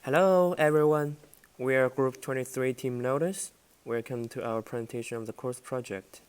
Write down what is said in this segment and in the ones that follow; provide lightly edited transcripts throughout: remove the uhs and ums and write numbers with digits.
Hello everyone, we are Group 23 TeamLotus. Welcome to our presentation of the course project.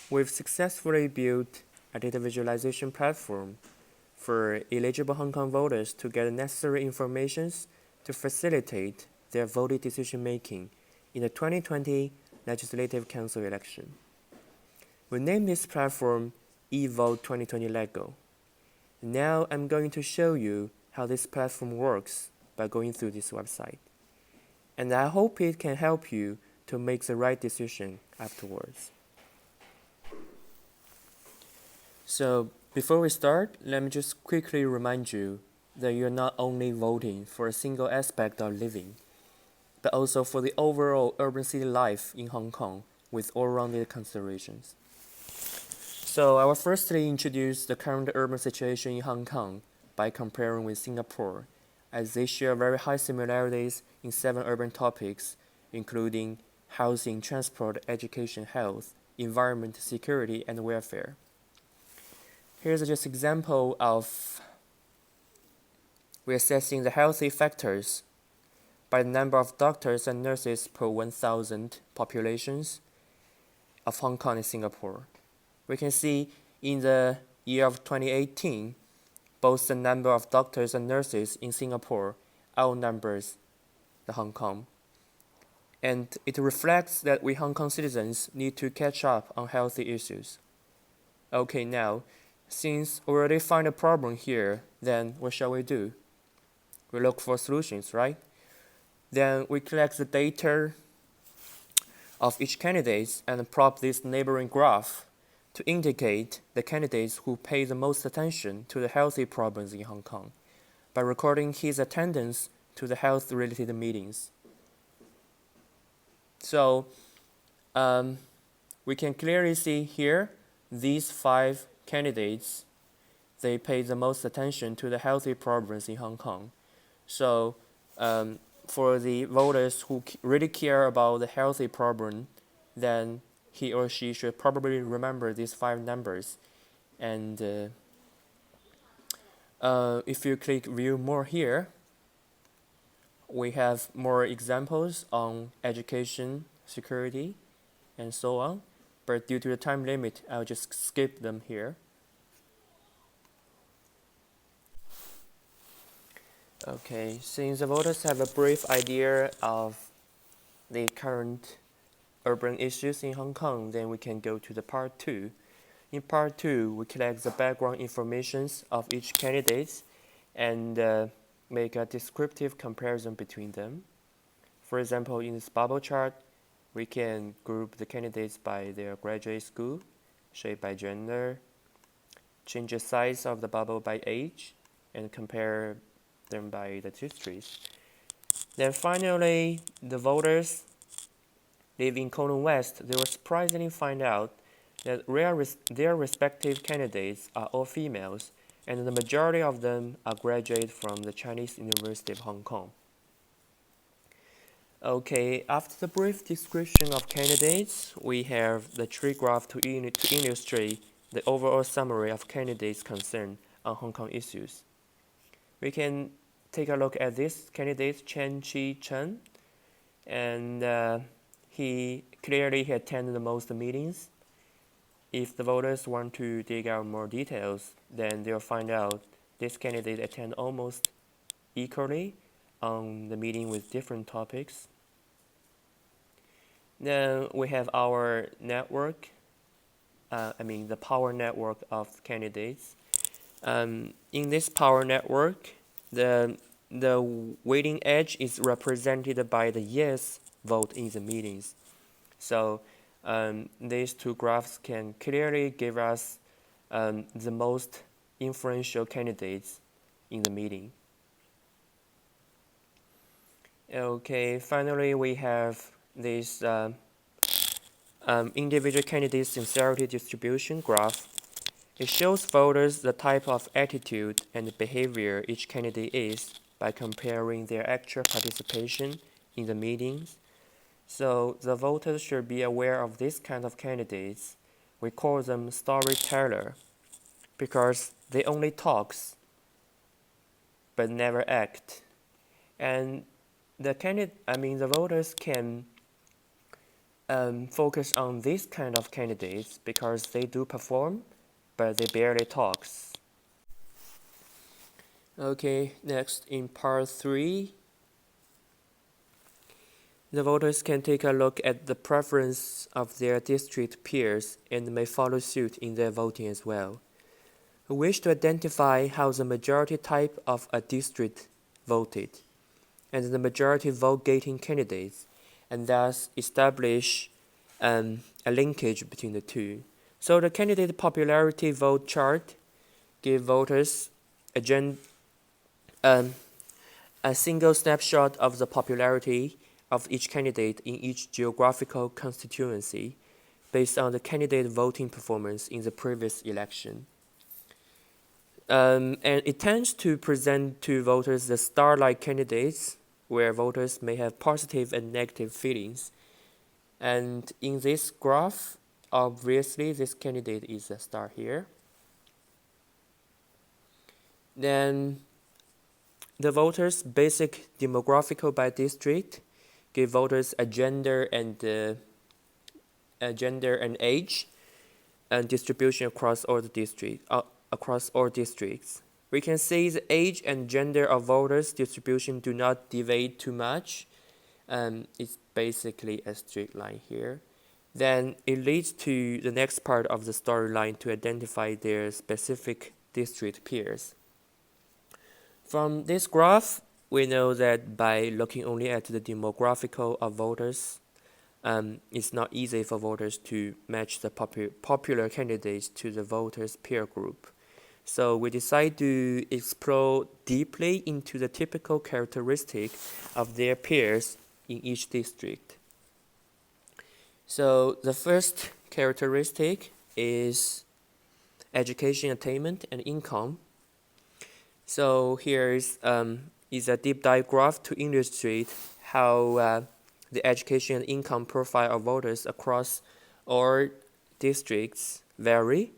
We've successfully built a data visualization platform for eligible Hong Kong voters to get necessary information to facilitate their voting decision making in the 2020 Legislative Council election. We named this platform eVote 2020 Legco. Now I'm going to show you how this platform works by going through this website. And I hope it can help you to make the right decision afterwards. So before we start, let me just quickly remind you that you're not only voting for a single aspect of living, but also for the overall urban city life in Hong Kong with all-rounded considerations. So I will firstly introduce the current urban situation in Hong Kong by comparing with Singapore, as they share very high similarities in 7 urban topics, including housing, transport, education, health, environment, security, and welfare. Here's just an example of we're assessing the healthy factors by the number of doctors and nurses per 1,000 populations of Hong Kong and Singapore. We can see in the year of 2018, both the number of doctors and nurses in Singapore outnumbers the Hong Kong. And it reflects that we Hong Kong citizens need to catch up on healthy issues. Okay, now, since we already find a problem here, then what shall we do? We look for solutions, right? Then we collect the data of each candidate and plot this neighboring graph to indicate the candidates who pay the most attention to the healthy problems in Hong Kong by recording his attendance to the health-related meetings. So we can clearly see here these 5 candidates, they pay the most attention to the healthy problems in Hong Kong. So for the voters who really care about the healthy problem, then he or she should probably remember these 5 numbers. And if you click view more here, we have more examples on education, security, and so on. But due to the time limit, I'll just skip them here. Okay, since the voters have a brief idea of the current urban issues in Hong Kong, then we can go to the part 2. In part 2, we collect the background information of each candidate and make a descriptive comparison between them. For example, in this bubble chart, we can group the candidates by their graduate school, shape by gender, change the size of the bubble by age, and compare them by the districts. Then finally, the voters live in Kowloon West. They will surprisingly find out that their respective candidates are all females, and the majority of them are graduates from the Chinese University of Hong Kong. Okay, after the brief description of candidates, we have the tree graph to illustrate the overall summary of candidates concerned on Hong Kong issues. We can take a look at this candidate, Chen Chi-chen, and he clearly attended the most meetings. If the voters want to dig out more details, then they'll find out this candidate attended almost equally on the meeting with different topics. Then we have our network, the power network of candidates. In this power network, the weighting edge is represented by the yes vote in the meetings. So these 2 graphs can clearly give us the most influential candidates in the meeting. Okay, finally we have this individual candidate sincerity distribution graph. It shows voters the type of attitude and behavior each candidate is by comparing their actual participation in the meetings. So the voters should be aware of this kind of candidates. We call them storyteller because they only talk but never act. and the voters can focus on this kind of candidates because they do perform, but they barely talks. Okay, next in part 3, the voters can take a look at the preference of their district peers and may follow suit in their voting as well. We wish to identify how the majority type of a district voted and the majority vote getting candidates, and thus establish a linkage between the two. So the candidate popularity vote chart gives voters a single snapshot of the popularity of each candidate in each geographical constituency based on the candidate voting performance in the previous election. And it tends to present to voters the star-like candidates where voters may have positive and negative feelings. And in this graph, obviously this candidate is a star here. Then the voters' basic demographical by district give voters a gender and age and distribution across all districts. We can see the age and gender of voters distribution do not deviate too much. It's basically a straight line here. Then it leads to the next part of the storyline to identify their specific district peers. From this graph, we know that by looking only at the demographical of voters, it's not easy for voters to match the popular candidates to the voters' peer group. So we decide to explore deeply into the typical characteristic of their peers in each district. So the first characteristic is education attainment and income. So here is a deep dive graph to illustrate how the education and income profile of voters across all districts vary.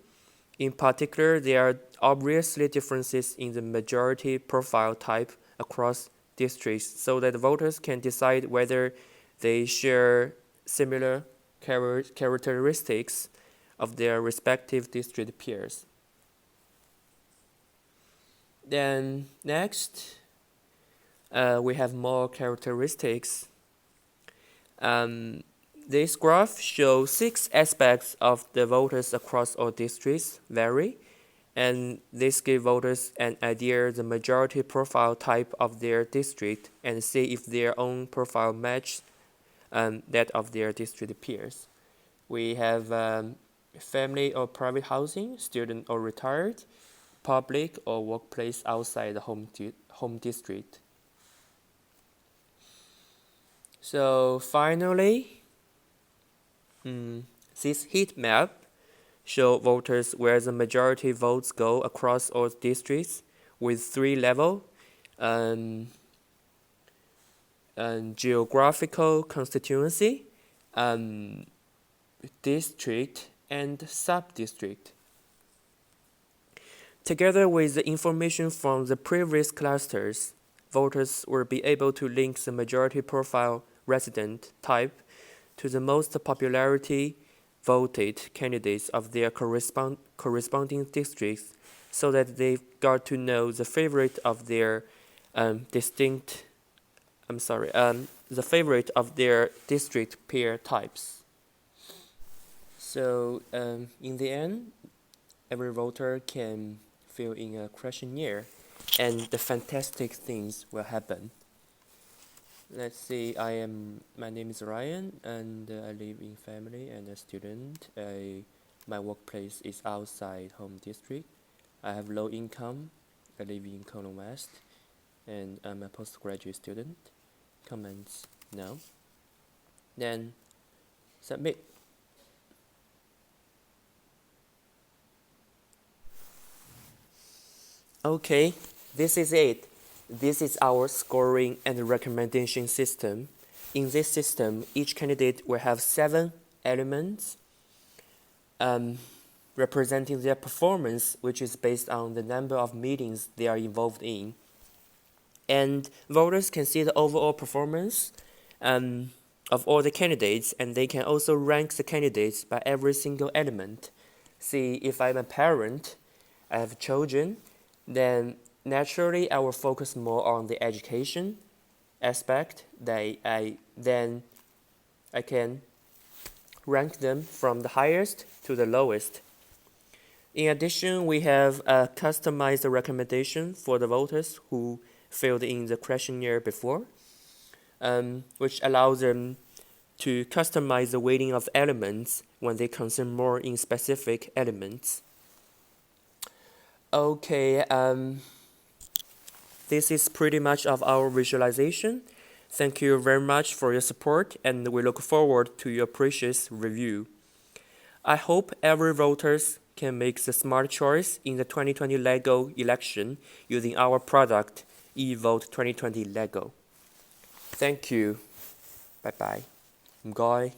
In particular, there are obviously differences in the majority profile type across districts so that voters can decide whether they share similar characteristics of their respective district peers. Then next, we have more characteristics. This graph shows 6 aspects of the voters across all districts vary, and this gives voters an idea of the majority profile type of their district and see if their own profile matches that of their district peers. We have family or private housing, student or retired, public or workplace outside the home district. So finally, this heat map shows voters where the majority votes go across all districts with 3 levels: geographical constituency, district, and sub-district. Together with the information from the previous clusters, voters will be able to link the majority profile resident type to the most popularity voted candidates of their corresponding districts so that they've got to know the favorite of their the favorite of their district peer types. So in the end, every voter can fill in a questionnaire and the fantastic things will happen. Let's see, my name is Ryan and I live in family and a student. My workplace is outside home district. I have low income. I live in Cologne West and I'm a postgraduate student. Comments now. Then submit. Okay, this is it. This is our scoring and recommendation system. In this system, each candidate will have 7 elements representing their performance, which is based on the number of meetings they are involved in. And voters can see the overall performance of all the candidates, and they can also rank the candidates by every single element. See, if I'm a parent, I have children, then naturally I will focus more on the education aspect. Then I can rank them from the highest to the lowest. In addition, we have a customized recommendation for the voters who filled in the questionnaire before, which allows them to customize the weighting of elements when they concern more in specific elements. Okay, this is pretty much of our visualization. Thank you very much for your support, and we look forward to your precious review. I hope every voters can make the smart choice in the 2020 LEGO election using our product, eVote 2020 LEGO. Thank you. Bye bye. Ngoy.